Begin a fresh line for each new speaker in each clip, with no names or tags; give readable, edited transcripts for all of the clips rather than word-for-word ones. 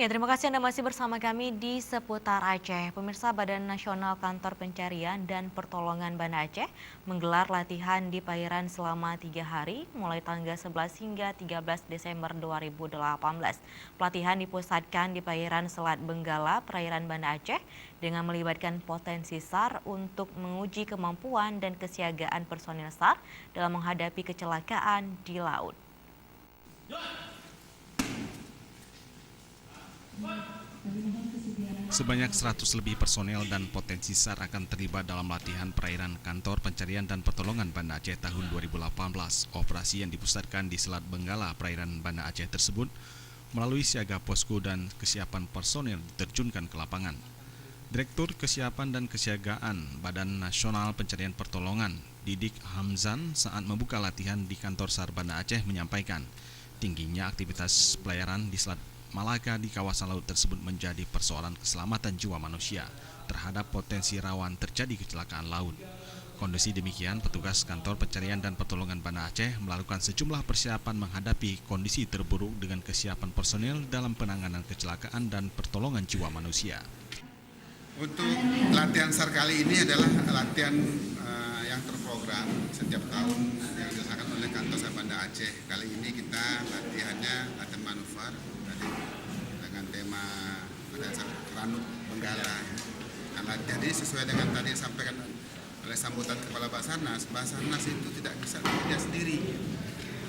Ya, terima kasih Anda masih bersama kami di seputar Aceh. Pemirsa, Badan Nasional Kantor Pencarian dan Pertolongan Banda Aceh menggelar latihan di Pairan selama 3 hari, mulai tanggal 11 hingga 13 Desember 2018. Pelatihan dipusatkan di Pairan Selat Benggala, perairan Banda Aceh, dengan melibatkan potensi SAR untuk menguji kemampuan dan kesiagaan personil SAR dalam menghadapi kecelakaan di laut.
Sebanyak 100 lebih personel dan potensi SAR akan terlibat dalam latihan perairan Kantor Pencarian dan Pertolongan Banda Aceh tahun 2018. Operasi yang dipusatkan di Selat Benggala, perairan Banda Aceh tersebut, melalui siaga posko dan kesiapan personel diterjunkan ke lapangan. Direktur Kesiapan dan Kesiagaan Badan Nasional Pencarian Pertolongan, Didik Hamzan, saat membuka latihan di Kantor SAR Banda Aceh menyampaikan, tingginya aktivitas pelayaran di Selat Malaka di kawasan laut tersebut menjadi persoalan keselamatan jiwa manusia terhadap potensi rawan terjadi kecelakaan laut. Kondisi demikian, petugas Kantor Pencarian dan Pertolongan Banda Aceh melakukan sejumlah persiapan menghadapi kondisi terburuk dengan kesiapan personel dalam penanganan kecelakaan dan pertolongan jiwa manusia.
Untuk latihan SAR kali ini adalah latihan yang terprogram setiap tahun yang dilaksanakan oleh Kantor SAR Banda Aceh. Kali ini kita latihannya latihan manuver dengan tema latihan SAR Ranut Benggala. Nah, latihan ini sesuai dengan tadi yang disampaikan oleh sambutan Kepala Basarnas. Basarnas itu tidak bisa bekerja sendiri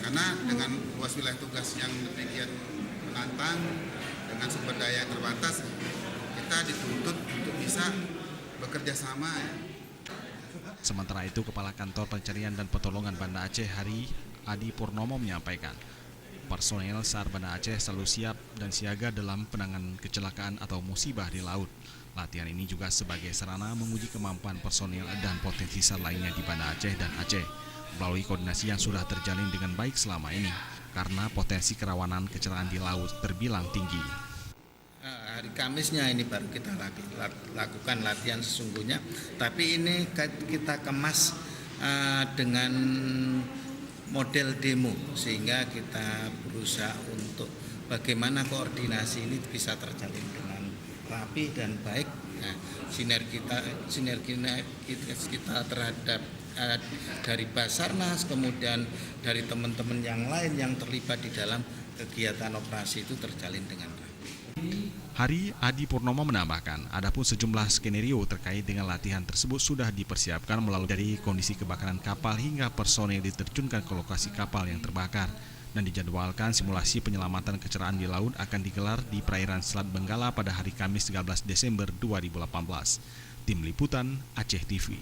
karena dengan luas wilayah tugas yang demikian menantang dengan sumber daya yang terbatas, kita dituntut untuk bisa bekerja sama.
Sementara itu, Kepala Kantor Pencarian dan Pertolongan Banda Aceh Hari Adi Purnomo menyampaikan, personel SAR Banda Aceh selalu siap dan siaga dalam penanganan kecelakaan atau musibah di laut. Latihan ini juga sebagai sarana menguji kemampuan personel dan potensi SAR lainnya di Banda Aceh dan Aceh, melalui koordinasi yang sudah terjalin dengan baik selama ini, karena potensi kerawanan kecelakaan di laut terbilang tinggi.
Hari Kamisnya ini baru kita lakukan latihan sesungguhnya, tapi ini kita kemas dengan model demo sehingga kita berusaha untuk bagaimana koordinasi ini bisa terjalin dengan rapi dan baik. Nah, sinergi kita terhadap dari Basarnas, kemudian dari teman-teman yang lain yang terlibat di dalam kegiatan operasi itu terjalin dengan rapi.
Hari Adi Purnomo menambahkan, adapun sejumlah skenario terkait dengan latihan tersebut sudah dipersiapkan melalui dari kondisi kebakaran kapal hingga personel diterjunkan ke lokasi kapal yang terbakar, dan dijadwalkan simulasi penyelamatan kecelakaan di laut akan digelar di perairan Selat Benggala pada hari Kamis 13 Desember 2018. Tim Liputan Aceh TV.